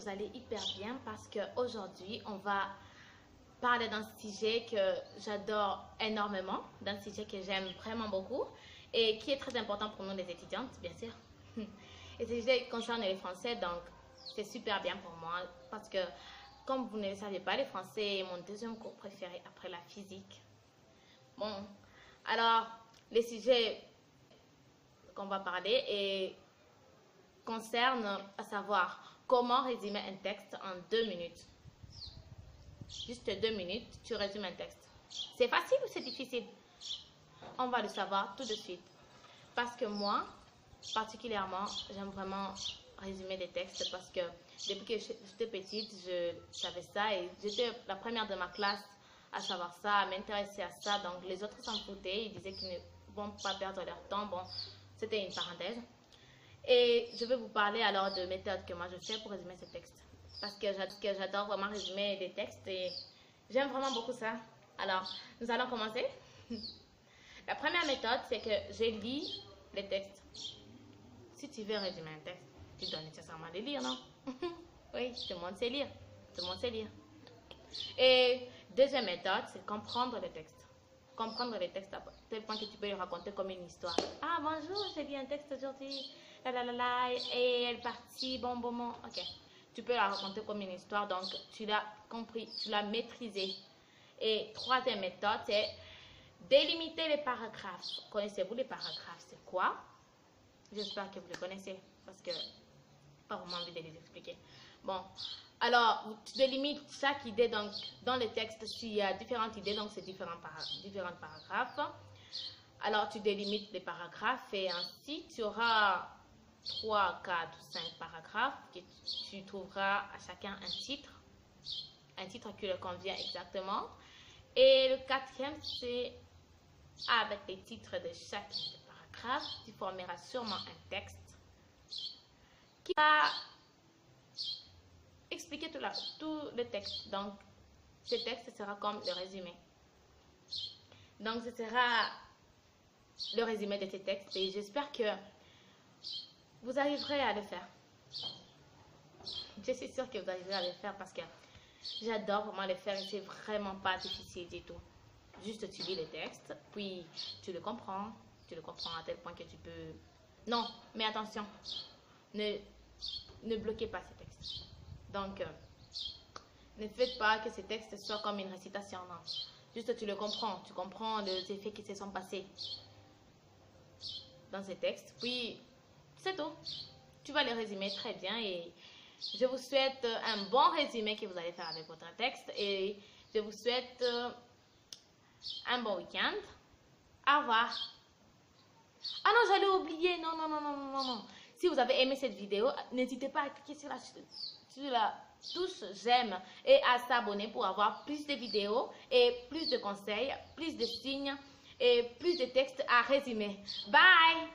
vous allez hyper bien parce qu'aujourd'hui, on va parler d'un sujet que j'adore énormément, d'un sujet que j'aime vraiment beaucoup et qui est très important pour nous les étudiantes, bien sûr. Et ce sujet concerne les Français, donc c'est super bien pour moi parce que, comme vous ne le savez pas, les Français est mon deuxième cours préféré après la physique. Bon, alors, le sujet qu'on va parler concerne à savoir comment résumer un texte en 2 minutes. Juste 2 minutes, tu résumes un texte. C'est facile ou c'est difficile? On va le savoir tout de suite. Parce que moi, particulièrement, j'aime vraiment résumer des textes parce que depuis que j'étais petite, je savais ça et j'étais la première de ma classe à savoir ça, à m'intéresser à ça. Donc les autres s'en foutaient, ils disaient qu'ils ne vont pas perdre leur temps. Bon, c'était une parenthèse. Et je vais vous parler alors de méthodes que moi je fais pour résumer ces textes. Parce que j'adore vraiment résumer des textes et j'aime vraiment beaucoup ça. Alors, nous allons commencer. La première méthode, c'est que je lis les textes. Si tu veux résumer un texte, tu dois nécessairement les lire, non? Oui, tout le monde sait lire. Tout le monde sait lire. Et deuxième méthode, c'est comprendre le texte. Comprendre les textes à tel point que tu peux le raconter comme une histoire. Ah, bonjour, j'ai lu un texte aujourd'hui. Et elle est partie, bon. Ok. Tu peux la raconter comme une histoire, donc tu l'as compris, tu l'as maîtrisé. Et troisième méthode, c'est délimiter les paragraphes. Connaissez-vous les paragraphes? C'est quoi? J'espère que vous les connaissez, parce que pas vraiment envie de les expliquer. Bon, alors, tu délimites chaque idée, donc dans le texte, s'il y a différentes idées, donc c'est différents paragraphes. Alors, tu délimites les paragraphes et ainsi, tu auras 3, 4, 5 paragraphes que tu trouveras à chacun un titre qui leur convient exactement. Et le quatrième, c'est avec les titres de chaque paragraphe, tu formeras sûrement un texte qui va expliquer tout le texte. Donc, ce texte sera comme le résumé. Donc, ce sera le résumé de ces textes et j'espère que vous arriverez à le faire. Je suis sûre que vous arriverez à le faire parce que j'adore vraiment le faire et c'est vraiment pas difficile du tout. Juste tu lis le texte, puis tu le comprends à tel point que tu peux... Non, mais attention, ne bloquez pas ces textes. Donc, ne faites pas que ces textes soient comme une récitation, non. Juste tu comprends les effets qui se sont passés dans ces textes, puis c'est tout. Tu vas les résumer très bien et je vous souhaite un bon résumé que vous allez faire avec votre texte et je vous souhaite un bon week-end. Au revoir. Ah non, j'allais oublier. Non. Si vous avez aimé cette vidéo, n'hésitez pas à cliquer sur la touche j'aime et à s'abonner pour avoir plus de vidéos et plus de conseils, plus de signes et plus de textes à résumer. Bye!